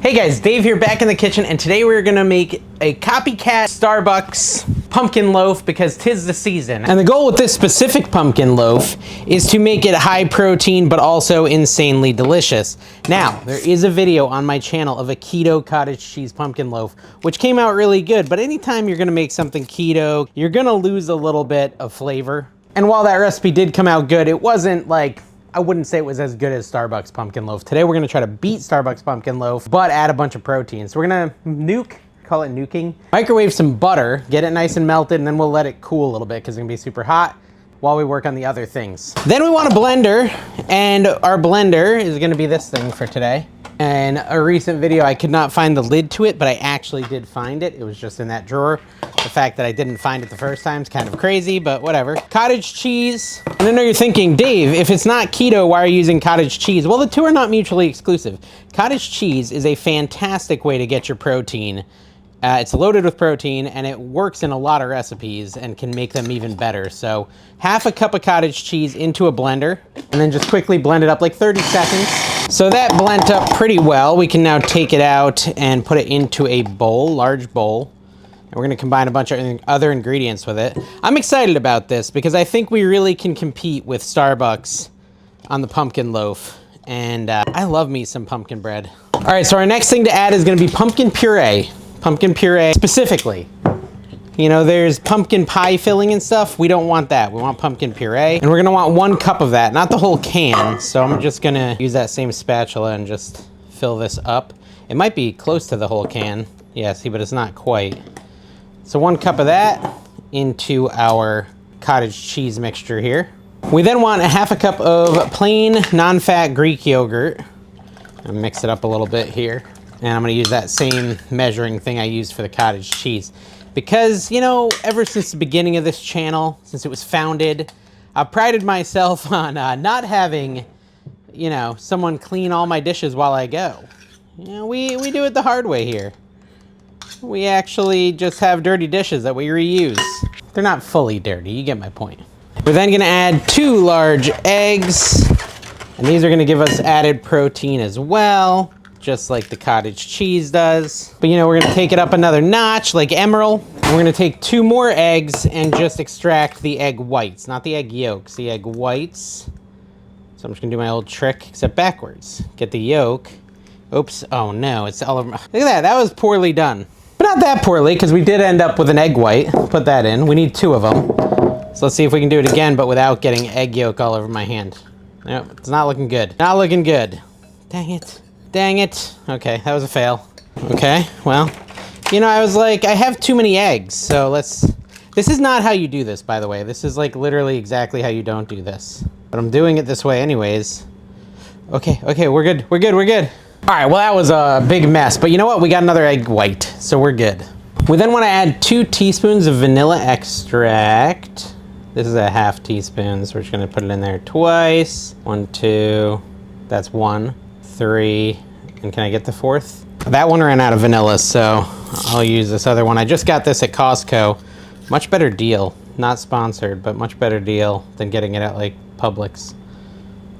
Hey guys, Dave here, back in the kitchen, and today we're gonna make a copycat Starbucks pumpkin loaf because 'tis the season. And the goal with this specific pumpkin loaf is to make it high protein but also insanely delicious. Now, there is a video on my channel of a keto cottage cheese pumpkin loaf, which came out really good, but anytime you're gonna make something keto, you're gonna lose a little bit of flavor. And while that recipe did come out good, it wasn't like, I wouldn't say it was as good as Starbucks pumpkin loaf. Today we're gonna try to beat Starbucks pumpkin loaf, but add a bunch of protein. So we're gonna call it nuking. Microwave some butter, get it nice and melted, and then we'll let it cool a little bit because it's gonna be super hot while we work on the other things. Then we want a blender, and our blender is gonna be this thing for today. And a recent video, I could not find the lid to it, but I actually did find it. It was just in that drawer. The fact that I didn't find it the first time is kind of crazy, but whatever. Cottage cheese. And I know you're thinking, Dave, if it's not keto, why are you using cottage cheese? Well, the two are not mutually exclusive. Cottage cheese is a fantastic way to get your protein. It's loaded with protein, and it works in a lot of recipes and can make them even better. So half a cup of cottage cheese into a blender, and then just quickly blend it up like 30 seconds. So that blended up pretty well. We can now take it out and put it into a bowl, large bowl. And we're gonna combine a bunch of other ingredients with it. I'm excited about this because I think we really can compete with Starbucks on the pumpkin loaf. And I love me some pumpkin bread. All right, so our next thing to add is gonna be pumpkin puree. Pumpkin puree specifically. You know, there's pumpkin pie filling and stuff. We don't want that. We want pumpkin puree. And we're gonna want 1 cup of that, not the whole can. So I'm just gonna use that same spatula and just fill this up. It might be close to the whole can. Yeah, see, but it's not quite. So 1 cup of that into our cottage cheese mixture here. We then want a half a cup of plain non-fat Greek yogurt. I'll mix it up a little bit here. And I'm gonna use that same measuring thing I used for the cottage cheese. Because, you know, ever since the beginning of this channel, since it was founded, I've prided myself on not having, you know, someone clean all my dishes while I go. You know, we do it the hard way here. We actually just have dirty dishes that we reuse. They're not fully dirty, you get my point. We're then gonna add 2 large eggs, and these are gonna give us added protein as well, just like the cottage cheese does. But you know, we're gonna take it up another notch like Emerald. And we're gonna take 2 more eggs and just extract the egg whites, not the egg yolks, the egg whites. So I'm just gonna do my old trick, except backwards. Get the yolk. Oops, oh no, it's all over. Look at that was poorly done. But not that poorly, because we did end up with an egg white. Put that in, we need 2 of them. So let's see if we can do it again, but without getting egg yolk all over my hand. Nope, it's not looking good. Not looking good. Dang it. Dang it. Okay, that was a fail. Okay, well, you know, I was like, I have too many eggs, so this is not how you do this, by the way. This is like literally exactly how you don't do this. But I'm doing it this way anyways. Okay, we're good. All right, well, that was a big mess, but you know what? We got another egg white, so we're good. We then want to add 2 teaspoons of vanilla extract. This is a ½ teaspoon, so we're just gonna put it in there twice. 1, 2, that's 1, 3, and can I get the 4th? That one ran out of vanilla, so I'll use this other one. I just got this at Costco. Much better deal. Not sponsored, but much better deal than getting it at like Publix.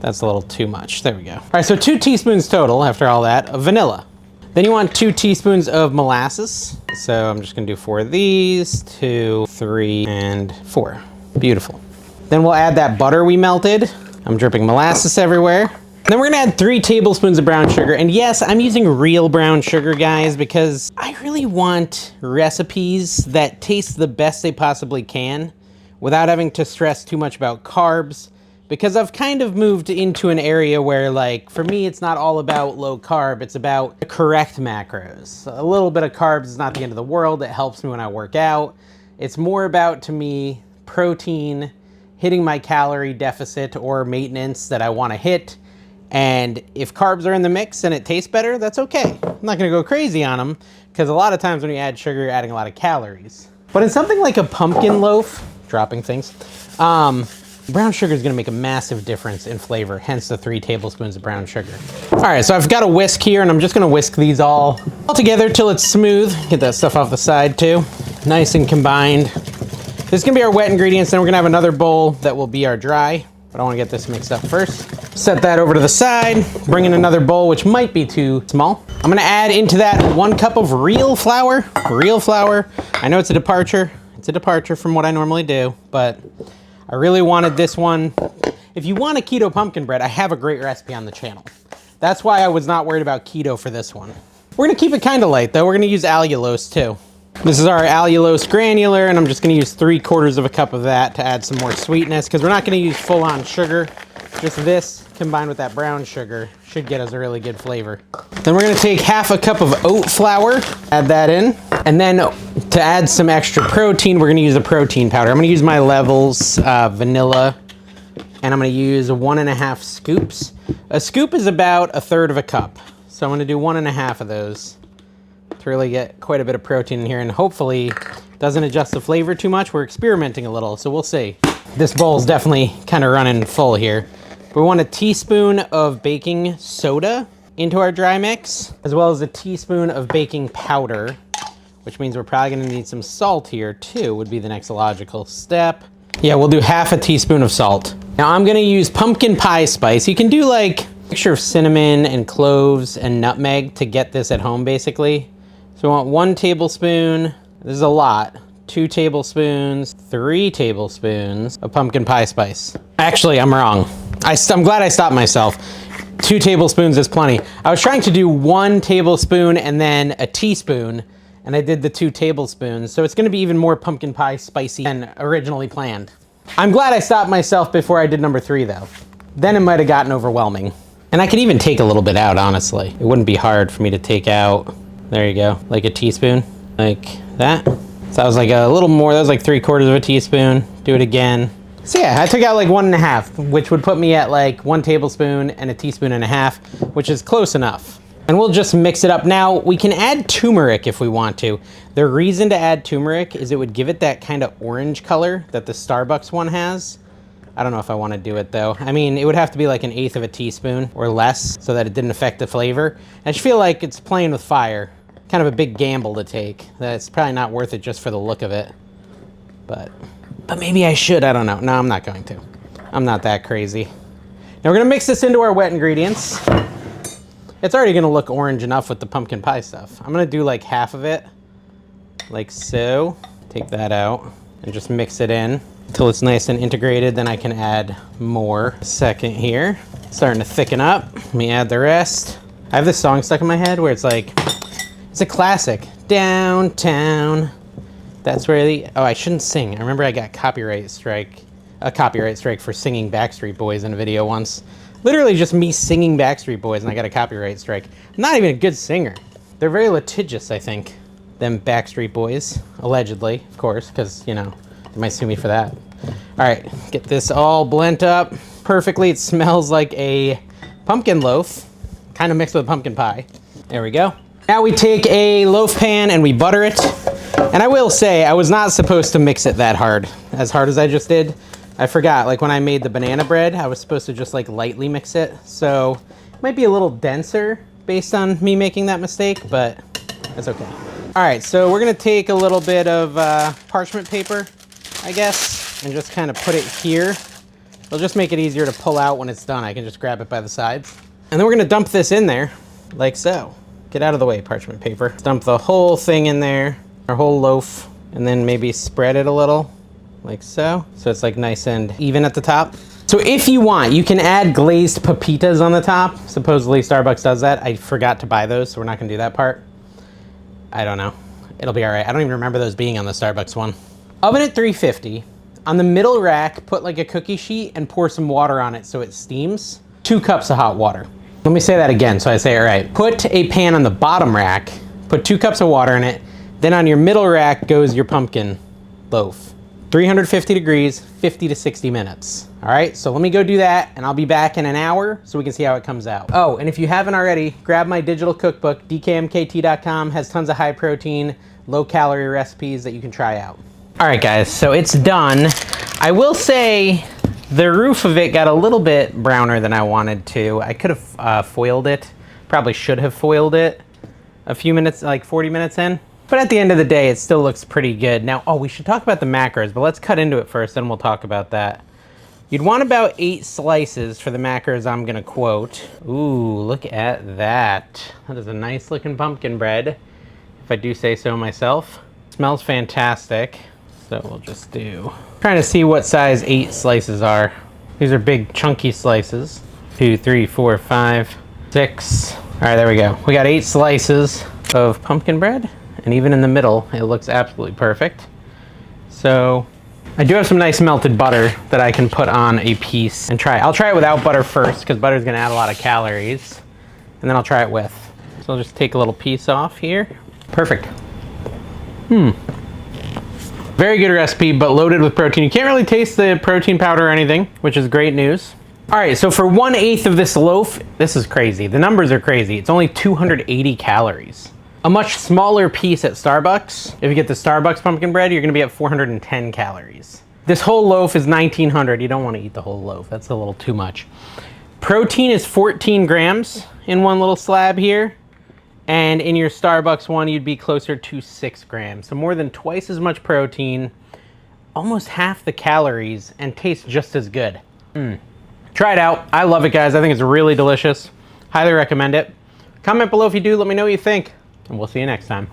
That's a little too much. There we go. All right, so 2 teaspoons total after all that of vanilla. Then you want 2 teaspoons of molasses. So I'm just gonna do 4 of these, 2, 3, and 4. Beautiful. Then we'll add that butter we melted. I'm dripping molasses everywhere. Then we're gonna add 3 tablespoons of brown sugar. And yes, I'm using real brown sugar, guys, because I really want recipes that taste the best they possibly can without having to stress too much about carbs. Because I've kind of moved into an area where, like, for me, it's not all about low carb, it's about the correct macros. A little bit of carbs is not the end of the world. It helps me when I work out. It's more about, to me, protein, hitting my calorie deficit or maintenance that I wanna hit. And if carbs are in the mix and it tastes better, that's okay. I'm not gonna go crazy on them, because a lot of times when you add sugar, you're adding a lot of calories. But in something like a pumpkin loaf, dropping things, brown sugar is gonna make a massive difference in flavor, hence the 3 tablespoons of brown sugar. All right, so I've got a whisk here, and I'm just gonna whisk these all together till it's smooth. Get that stuff off the side too. Nice and combined. This is gonna be our wet ingredients, then we're gonna have another bowl that will be our dry. but I want to get this mixed up first. Set that over to the side, bring in another bowl, which might be too small. I'm gonna add into that 1 cup of real flour. Real flour. I know it's a departure. It's a departure from what I normally do, but I really wanted this one. If you want a keto pumpkin bread, I have a great recipe on the channel. That's why I was not worried about keto for this one. We're gonna keep it kind of light though. We're gonna use allulose too. This is our allulose granular, and I'm just gonna use 3/4 of a cup of that to add some more sweetness, because we're not gonna use full-on sugar. Just this combined with that brown sugar should get us a really good flavor. Then we're gonna take 1/2 cup of oat flour, add that in. And then to add some extra protein, we're gonna use a protein powder. I'm gonna use my Levels vanilla, and I'm gonna use 1.5 scoops. A scoop is about 1/3 of a cup. So I'm gonna do 1.5 of those to really get quite a bit of protein in here, and hopefully doesn't adjust the flavor too much. We're experimenting a little, so we'll see. This bowl is definitely kind of running full here. We want a teaspoon of baking soda into our dry mix, as well as a teaspoon of baking powder, which means we're probably gonna need some salt here too, would be the next logical step. Yeah, we'll do 1/2 teaspoon of salt. Now I'm gonna use pumpkin pie spice. You can do like a mixture of cinnamon and cloves and nutmeg to get this at home basically. So we want 1 tablespoon, this is a lot, 2 tablespoons, 3 tablespoons of pumpkin pie spice. Actually, I'm wrong. I'm glad I stopped myself. 2 tablespoons is plenty. I was trying to do 1 tablespoon and then a teaspoon, and I did the 2 tablespoons. So it's gonna be even more pumpkin pie spicy than originally planned. I'm glad I stopped myself before I did number 3 though. Then it might have gotten overwhelming. And I could even take a little bit out, honestly. It wouldn't be hard for me to take out. There you go, like a teaspoon, like that. So that was like a little more, that was like 3/4 of a teaspoon. Do it again. So yeah, I took out like 1.5, which would put me at like 1 tablespoon and 1.5 teaspoons, which is close enough. And we'll just mix it up. Now, we can add turmeric if we want to. The reason to add turmeric is it would give it that kind of orange color that the Starbucks one has. I don't know if I want to do it though. I mean, it would have to be like 1/8 teaspoon or less so that it didn't affect the flavor. I just feel like it's playing with fire. Kind of a big gamble to take. That's probably not worth it just for the look of it. But maybe I should, I don't know. No, I'm not going to. I'm not that crazy. Now we're gonna mix this into our wet ingredients. It's already gonna look orange enough with the pumpkin pie stuff. I'm gonna do like 1/2 of it, like so. Take that out and just mix it in until it's nice and integrated. Then I can add more. Second here, starting to thicken up. Let me add the rest. I have this song stuck in my head where it's like, it's a classic. Downtown. That's where the, oh, I shouldn't sing. I remember I got a copyright strike for singing Backstreet Boys in a video once. Literally just me singing Backstreet Boys and I got a copyright strike. I'm not even a good singer. They're very litigious, I think, them Backstreet Boys, allegedly, of course, because, you know, they might sue me for that. All right, get this all blent up perfectly. It smells like a pumpkin loaf, kind of mixed with pumpkin pie. There we go. Now we take a loaf pan and we butter it. And I will say, I was not supposed to mix it that hard as I just did. I forgot, like when I made the banana bread, I was supposed to just like lightly mix it. So it might be a little denser based on me making that mistake, but that's okay. All right, so we're gonna take a little bit of parchment paper, I guess, and just kind of put it here. It'll just make it easier to pull out when it's done. I can just grab it by the sides. And then we're gonna dump this in there, like so. Get out of the way, parchment paper. Dump the whole thing in there, our whole loaf, and then maybe spread it a little, like so. So it's like nice and even at the top. So if you want, you can add glazed pepitas on the top. Supposedly Starbucks does that. I forgot to buy those, so we're not gonna do that part. I don't know. It'll be all right. I don't even remember those being on the Starbucks one. Oven at 350. On the middle rack, put like a cookie sheet and pour some water on it so it steams. 2 cups of hot water. Let me say that again so I say it right. Put a pan on the bottom rack, put 2 cups of water in it, then on your middle rack goes your pumpkin loaf. 350 degrees, 50 to 60 minutes. All right, so let me go do that and I'll be back in an hour so we can see how it comes out. Oh, and if you haven't already, grab my digital cookbook, dkmkt.com, has tons of high protein, low calorie recipes that you can try out. All right guys, so it's done. I will say, the roof of it got a little bit browner than I wanted to. I could have foiled it. Probably should have foiled it a few minutes, like 40 minutes in. But at the end of the day, it still looks pretty good. Now, oh, we should talk about the macros, but let's cut into it first, then we'll talk about that. You'd want about 8 slices for the macros I'm gonna quote. Ooh, look at that. That is a nice looking pumpkin bread, if I do say so myself. Smells fantastic. So we'll just do, trying to see what size 8 slices are. These are big chunky slices. 2, 3, 4, 5, 6. All right, there we go. We got 8 slices of pumpkin bread, and even in the middle, it looks absolutely perfect. So I do have some nice melted butter that I can put on a piece and try. I'll try it without butter first, because butter is gonna add a lot of calories, and then I'll try it with. So I'll just take a little piece off here. Perfect. Very good recipe, but loaded with protein. You can't really taste the protein powder or anything, which is great news. All right, so for 1/8 of this loaf, this is crazy. The numbers are crazy. It's only 280 calories. A much smaller piece at Starbucks, if you get the Starbucks pumpkin bread, you're gonna be at 410 calories. This whole loaf is 1900. You don't wanna eat the whole loaf. That's a little too much. Protein is 14 grams in one little slab here. And in your Starbucks one, you'd be closer to 6 grams. So more than twice as much protein, almost half the calories, and tastes just as good. Try it out. I love it, guys. I think it's really delicious. Highly recommend it. Comment below if you do. Let me know what you think. And we'll see you next time.